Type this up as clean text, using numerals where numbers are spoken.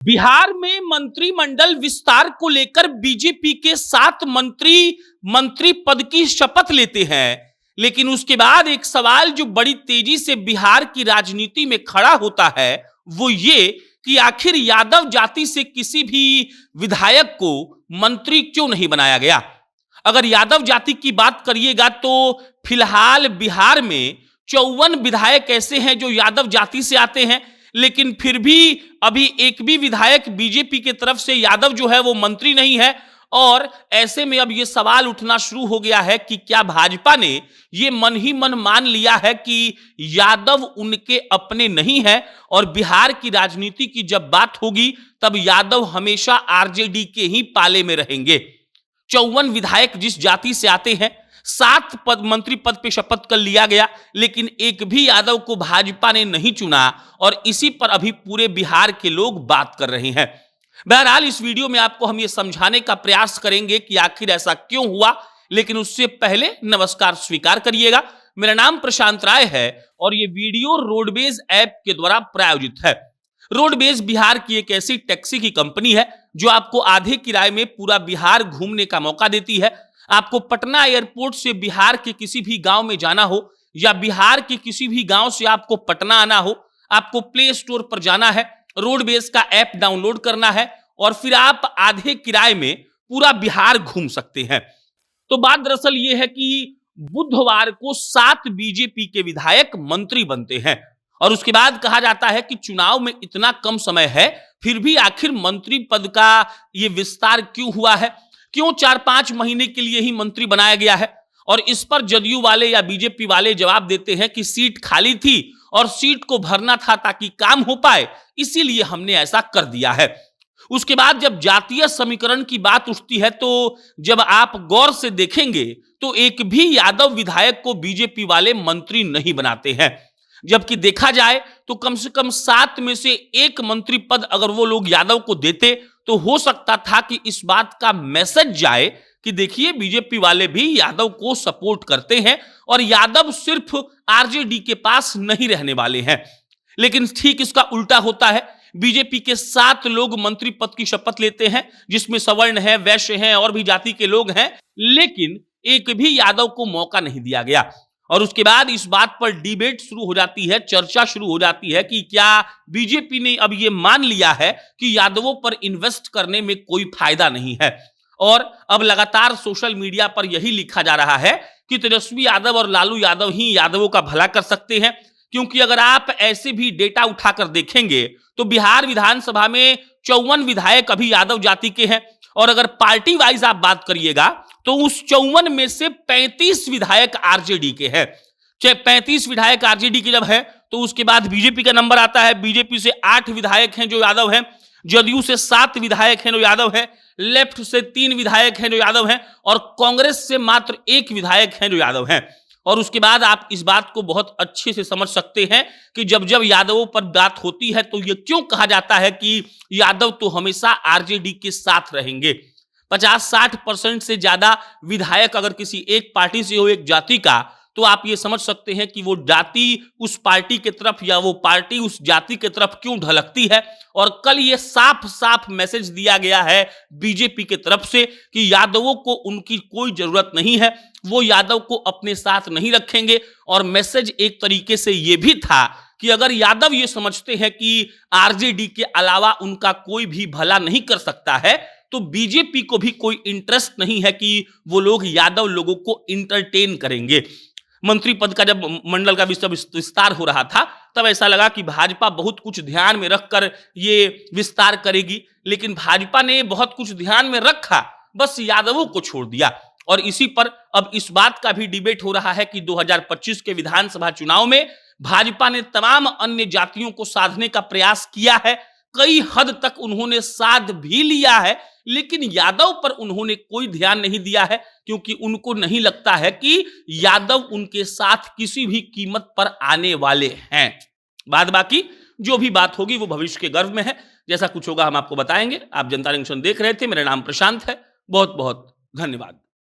बिहार में मंत्रिमंडल विस्तार को लेकर बीजेपी के 7 मंत्री पद की शपथ लेते हैं, लेकिन उसके बाद एक सवाल जो बड़ी तेजी से बिहार की राजनीति में खड़ा होता है वो ये कि आखिर यादव जाति से किसी भी विधायक को मंत्री क्यों नहीं बनाया गया। अगर यादव जाति की बात करिएगा तो फिलहाल बिहार में 54 विधायक ऐसे हैं जो यादव जाति से आते हैं, लेकिन फिर भी अभी एक भी विधायक बीजेपी की तरफ से यादव जो है वो मंत्री नहीं है। और ऐसे में अब ये सवाल उठना शुरू हो गया है कि क्या भाजपा ने ये मन ही मन मान लिया है कि यादव उनके अपने नहीं है और बिहार की राजनीति की जब बात होगी तब यादव हमेशा आरजेडी के ही पाले में रहेंगे। 54 विधायक जिस जाति से आते हैं, 7 मंत्री पद पे शपथ कर लिया गया, लेकिन एक भी यादव को भाजपा ने नहीं चुना और इसी पर अभी पूरे बिहार के लोग बात कर रहे हैं। बहरहाल इस वीडियो में आपको हम ये समझाने का प्रयास करेंगे कि आखिर ऐसा क्यों हुआ, लेकिन उससे पहले नमस्कार स्वीकार करिएगा। मेरा नाम प्रशांत राय है और ये वीडियो रोडवेज ऐप के द्वारा प्रायोजित है। रोडवेज बिहार की एक ऐसी टैक्सी की कंपनी है जो आपको आधे किराए में पूरा बिहार घूमने का मौका देती है। आपको पटना एयरपोर्ट से बिहार के किसी भी गांव में जाना हो या बिहार के किसी भी गांव से आपको पटना आना हो, आपको प्ले स्टोर पर जाना है, रोडवेज का ऐप डाउनलोड करना है और फिर आप आधे किराए में पूरा बिहार घूम सकते हैं। तो बात दरअसल ये है कि बुधवार को 7 बीजेपी के विधायक मंत्री बनते हैं और उसके बाद कहा जाता है कि चुनाव में इतना कम समय है फिर भी आखिर मंत्री पद का ये विस्तार क्यों हुआ है, क्यों 4-5 महीने के लिए ही मंत्री बनाया गया है। और इस पर जदयू वाले या बीजेपी वाले जवाब देते हैं कि सीट खाली थी और सीट को भरना था ताकि काम हो पाए, इसीलिए हमने ऐसा कर दिया है। उसके बाद जब जातीय समीकरण की बात उठती है तो जब आप गौर से देखेंगे तो एक भी यादव विधायक को बीजेपी वाले मंत्री नहीं बनाते हैं, जबकि देखा जाए तो कम से कम 7 में से 1 मंत्री पद अगर वो लोग यादव को देते तो हो सकता था कि इस बात का मैसेज जाए कि देखिए बीजेपी वाले भी यादव को सपोर्ट करते हैं और यादव सिर्फ आरजेडी के पास नहीं रहने वाले हैं। लेकिन ठीक इसका उल्टा होता है। बीजेपी के 7 लोग मंत्री पद की शपथ लेते हैं जिसमें सवर्ण है, वैश्य हैं और भी जाति के लोग हैं, लेकिन एक भी यादव को मौका नहीं दिया गया। और उसके बाद इस बात पर डिबेट शुरू हो जाती है, चर्चा शुरू हो जाती है कि क्या बीजेपी ने अब ये मान लिया है कि यादवों पर इन्वेस्ट करने में कोई फायदा नहीं है। और अब लगातार सोशल मीडिया पर यही लिखा जा रहा है कि तेजस्वी यादव और लालू यादव ही यादवों का भला कर सकते हैं, क्योंकि अगर आप ऐसे भी डेटा उठाकर देखेंगे तो बिहार विधानसभा में 54 विधायक अभी यादव जाति के हैं और अगर पार्टी वाइज आप बात करिएगा तो उस 54 में से 35 विधायक आरजेडी के हैं। 35 विधायक आरजेडी के जब है तो उसके बाद बीजेपी का नंबर आता है। बीजेपी से 8 विधायक हैं जो यादव हैं, जदयू से 7 विधायक हैं जो यादव हैं, लेफ्ट से 3 विधायक हैं जो यादव हैं और कांग्रेस से मात्र 1 विधायक हैं जो यादव हैं। और उसके बाद आप इस बात को बहुत अच्छे से समझ सकते हैं कि जब जब यादवों पर बात होती है तो ये क्यों कहा जाता है कि यादव तो हमेशा आरजेडी के साथ रहेंगे। 50-60% से ज्यादा विधायक अगर किसी एक पार्टी से हो, एक जाति का, तो आप ये समझ सकते हैं कि वो जाति उस पार्टी की तरफ या वो पार्टी उस जाति की तरफ क्यों ढलकती है। और कल ये साफ साफ मैसेज दिया गया है बीजेपी की तरफ से कि यादवों को उनकी कोई जरूरत नहीं है, वो यादव को अपने साथ नहीं रखेंगे। और मैसेज एक तरीके से ये भी था कि अगर यादव ये समझते हैं कि आरजेडी के अलावा उनका कोई भी भला नहीं कर सकता है तो बीजेपी को भी कोई इंटरेस्ट नहीं है कि वो लोग यादव लोगों को इंटरटेन करेंगे। मंत्री पद का जब मंडल का विस्तार हो रहा था तब ऐसा लगा कि भाजपा बहुत कुछ ध्यान में रखकर ये विस्तार करेगी, लेकिन भाजपा ने बहुत कुछ ध्यान में रखा, बस यादवों को छोड़ दिया। और इसी पर अब इस बात का भी डिबेट हो रहा है कि 2025 के विधानसभा चुनाव में भाजपा ने तमाम अन्य जातियों को साधने का प्रयास किया है, कई हद तक उन्होंने साध भी लिया है, लेकिन यादव पर उन्होंने कोई ध्यान नहीं दिया है क्योंकि उनको नहीं लगता है कि यादव उनके साथ किसी भी कीमत पर आने वाले हैं। बाद बाकी जो भी बात होगी वो भविष्य के गर्भ में है, जैसा कुछ होगा हम आपको बताएंगे। आप जनता जंक्शन देख रहे थे, मेरा नाम प्रशांत है। बहुत बहुत धन्यवाद।